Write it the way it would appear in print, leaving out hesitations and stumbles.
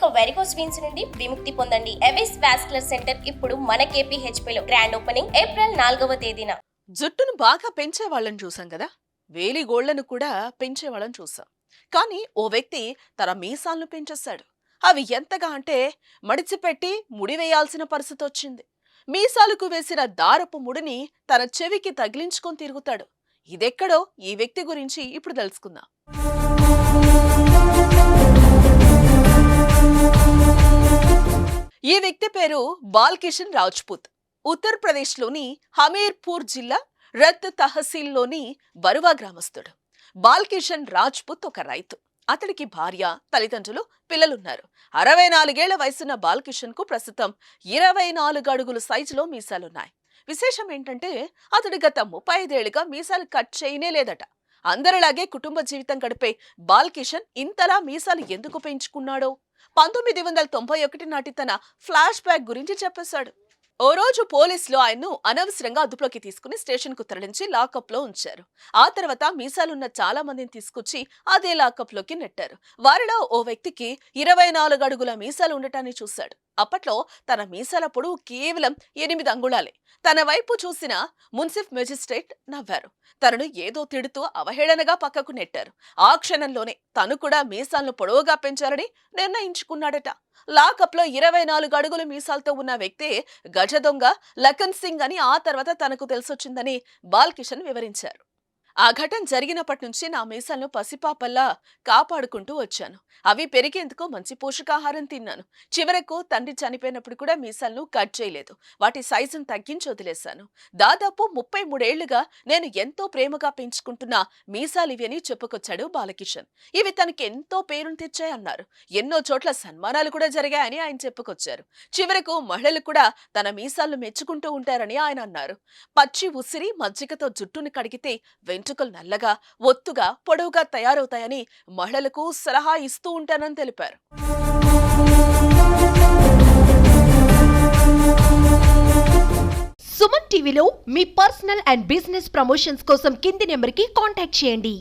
ఇక varicose veins నుండి విముక్తి పొందండి. ఎవిస్ వాస్కులర్ సెంటర్ ఇప్పుడు మన KPHP లో గ్రాండ్ ఓపెనింగ్ ఏప్రిల్ 4వ తేదీన. జుట్టును బాగా పెంచే వాళ్ళని చూసాం కదా, వేలిగోళ్లను కూడా పెంచే వాళ్ళని చూసాం. కానీ ఓ వ్యక్తి తన మీసాలను పెంచేశాడు. అవి ఎంతగా అంటే మడిచిపెట్టి ముడివేయాల్సిన పరిస్థితి వచ్చింది. మీసాలకు వేసిన దారపు ముడిని తన చెవికి తగిలించుకొని తిరుగుతాడు. ఇదెక్కడో ఈ వ్యక్తి గురించి ఇప్పుడు తెలుసుకుందాం. ఈ వ్యక్తి పేరు బాల్కిషన్ రాజ్పుత్. ఉత్తరప్రదేశ్లోని హమీర్పూర్ జిల్లా రత్ తహసీల్లోని బరువా గ్రామస్తుడు. బాల్కిషన్ రాజ్పుత్ ఒక రైతు. అతడికి భార్య, తల్లిదండ్రులు, పిల్లలున్నారు. 64 ఏళ్ల వయసున్న బాల్కిషన్ కు ప్రస్తుతం 24 అడుగుల సైజులో మీసాలున్నాయి. విశేషం ఏంటంటే అతడు గత 35 ఏళ్లుగా మీసాలు కట్ చేయనే లేదట. అందరిలాగే కుటుంబ జీవితం గడిపే బాల్కిషన్ ఇంతలా మీసాలు ఎందుకు పెంచుకున్నాడో 1991 నాటి తన ఫ్లాష్ బ్యాక్ గురించి చెప్పేశాడు. ఓ రోజు పోలీసులు ఆయన్ను అనవసరంగా అదుపులోకి తీసుకుని స్టేషన్ కు తరలించి లాకప్ లో ఉంచారు. ఆ తర్వాత మీసాలున్న చాలా మందిని తీసుకొచ్చి అదే లాకప్ లోకి నెట్టారు. వారిలో ఓ వ్యక్తికి 24 అడుగుల మీసాలు ఉండటాన్ని చూశాడు. అప్పట్లో తన మీసాల పొడవు కేవలం 8 అంగుళాలే. తన వైపు చూసిన మున్సిఫ్ మెజిస్ట్రేట్ నవ్వారు. తనను ఏదో తిడుతూ అవహేళనగా పక్కకు నెట్టారు. ఆ క్షణంలోనే తను కూడా మీసాలను పొడవుగా పెంచాలని నిర్ణయించుకున్నాడట. లాకప్ లో 24 అడుగుల మీసాలతో ఉన్న వ్యక్తే గజ దొంగ లఖన్ సింగ్ అని ఆ తర్వాత తనకు తెలిసొచ్చిందని బాల్కిషన్ వివరించారు. ఆ ఘటన జరిగినప్పటి నుంచి నా మీసాలను పసిపాపల్లా కాపాడుకుంటూ వచ్చాను. అవి పెరిగేందుకు మంచి పోషకాహారం తిన్నాను. చివరకు తండ్రి చనిపోయినప్పుడు కూడా మీసాలను కట్ చేయలేదు. వాటి సైజును తగ్గించి వదిలేశాను. దాదాపు 33 ఏళ్లుగా నేను ఎంతో ప్రేమగా పెంచుకుంటున్న మీసాలివి అని చెప్పుకొచ్చాడు బాలకిషన్. ఇవి తనకి ఎంతో పేరును తెచ్చాయన్నారు. ఎన్నో చోట్ల సన్మానాలు కూడా జరిగాయని ఆయన చెప్పుకొచ్చారు. చివరకు మహిళలు కూడా తన మీసాలను మెచ్చుకుంటూ ఉంటారని ఆయన అన్నారు. పచ్చి ఉసిరి మజ్జిగతో జుట్టును కడిగితే వెంట్రుకలు నల్లగా, ఒత్తుగా, పొడవుగా తయారవుతాయని మహిళలకు సలహా ఇస్తూ ఉంటానని తెలిపారు. సుమన్ టీవీలో మీ పర్సనల్ అండ్ బిజినెస్ ప్రమోషన్స్ కోసం కింది నెంబర్కి కాంటాక్ట్ చేయండి.